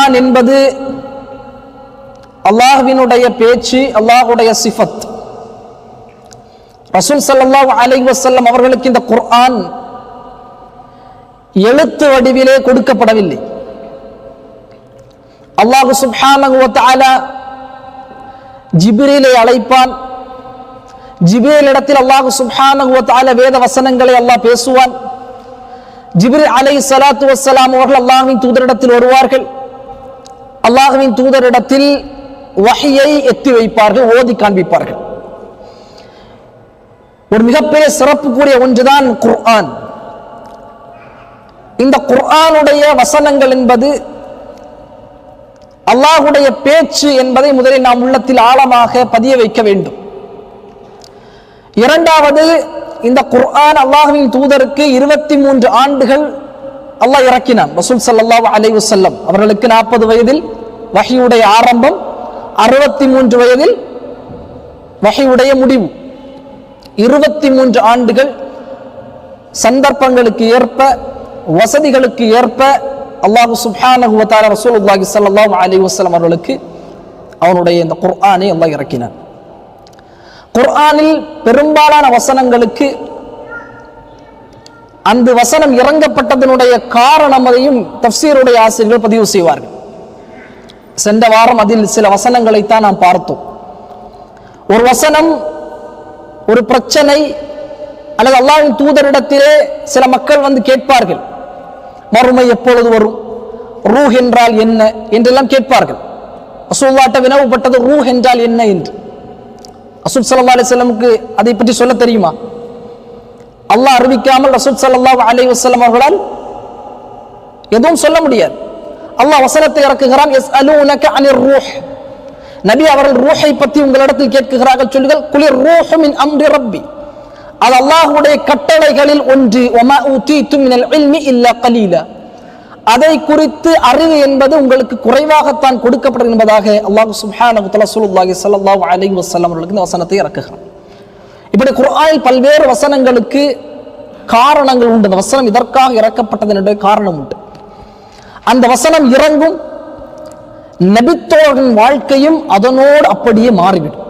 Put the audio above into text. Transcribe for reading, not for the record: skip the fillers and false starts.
குர்ஆன் என்பது அல்லாஹ்வினுடைய பேச்சு, அல்லாஹ்வுடைய சிஃபத். ரசூல் ஸல்லல்லாஹு அலைஹி வஸல்லம் அவர்களுக்கு இந்த குர்ஆன் எழுத்து வடிவிலே கொடுக்கப்படவில்லை. அல்லாஹ் சுப்ஹானஹு வ தஆலா ஜிப்ரீலை அழைப்பான். ஜிப்ரீல் இடத்தில் அல்லாஹ் சுப்ஹானஹு வ தஆலா வேத வசனங்களை அல்லாஹ் பேசுவான். ஜிப்ரீல் அலைஹிஸ்ஸலாத்து வஸ்ஸலாம் அவர்கள் அல்லாஹ்வின் தூதரிடத்தில் வருவார்கள். அல்லாஹ்வின் தூதரிடத்தில் வஹ்யை எத்தி வைப்பார்கள், ஓதி காண்பிப்பார்கள். ஒரு மிகப்பெரிய சிறப்புக்குரிய ஒன்றுதான் குர்ஆன். இந்த குர்ஆனுடைய வசனங்கள் என்பது அல்லாஹ்வுடைய பேச்சு என்பதை முதலில் நாம் உள்ளத்தில் ஆழமாக பதிய வைக்க வேண்டும். இரண்டாவது, இந்த குர்ஆன் அல்லாஹ்வின் தூதருக்கு 23 ஆண்டுகள் அல்லாஹ் இறக்கினான். ரசூல் ஸல்லல்லாஹு அலைஹி வஸல்லம் அவர்களுக்கு 40 வயதில் வஹ்யுடைய ஆரம்பம், 63 வயதில் வஹ்யுடைய முடிவு. 23 ஆண்டுகள் சந்தர்ப்பங்களுக்கு ஏற்ப, வசதிகளுக்கு ஏற்ப அல்லாஹ் சுப்ஹானஹு வ தஆலா ரசூலுல்லாஹி ஸல்லல்லாஹு அலைஹி வஸல்லம் அவர்களுக்கு அவனுடைய இந்த குர்ஆனை அல்லாஹ் இறக்கினான். குர்ஆனில் பெரும்பாலான வசனங்களுக்கு அந்த வசனம் இறங்கப்பட்டதனுடைய காரணத்தையும் தஃப்சீருடைய ஆசிரியர்கள் பதிவு செய்வார்கள். சென்ற வாரம் அதில் சில வசனங்களைத்தான் நாம் பார்த்தோம். ஒரு வசனம், ஒரு பிரச்சனை அல்லது அல்லாஹ்வின் தூதரிடத்திலே சில மக்கள் வந்து கேட்பார்கள், மறுமை எப்பொழுது வரும், ரூஹ் என்றால் என்ன என்றெல்லாம் கேட்பார்கள். ரசூலுல்லாஹ்ட்ட வினவப்பட்டது ரூஹ் என்றால் என்ன என்று. ரசூல் ஸல்லல்லாஹு அலைஹி வஸல்லமுக்கு அதை பற்றி சொல்ல தெரியுமா? அல்லாஹ் அறிவிக்காமல் ரசூல் ஸல்லல்லாஹு அலைஹி வஸல்லம் அவர்களால் எதுவும் சொல்ல முடியாது. அல்லாஹ் வசனத்தை இறக்குகிறான், யஸ்அலூனக அனிர் ரூஹ். நபி அவர்கள் ரூஹை பற்றி உங்களிடத்தில் கேட்கிறார்கள், சொல்லுங்கள், குலிர் ரூஹு மின் அம்ரி ரப்பி, அது அல்லாஹ்வுடைய கட்டளைகளில் ஒன்று. வமா ஊதீது மினல் இல்மி இல்லா கலீலா, அதை குறித்து அறிவு என்பது உங்களுக்கு குறைவாகத்தான் கொடுக்கப்படும் என்பதாக அல்லாஹ் சுப்ஹானஹு வ தஆலா ரசூலுல்லாஹி ஸல்லல்லாஹு அலைஹி வஸல்லம் அவர்களுக்கு இந்த வசனத்தை இறக்குகிறான். இப்படி குர்ஆனில் பல்வேறு வசனங்களுக்கு காரணங்கள் உண்டு. அந்த வசனம் இதற்காக இறக்கப்பட்டதனுடைய காரணம் உண்டு. அந்த வசனம் இறங்கும், நபித்தோரின் வாழ்க்கையும் அதனோடு அப்படியே மாறிவிடும்.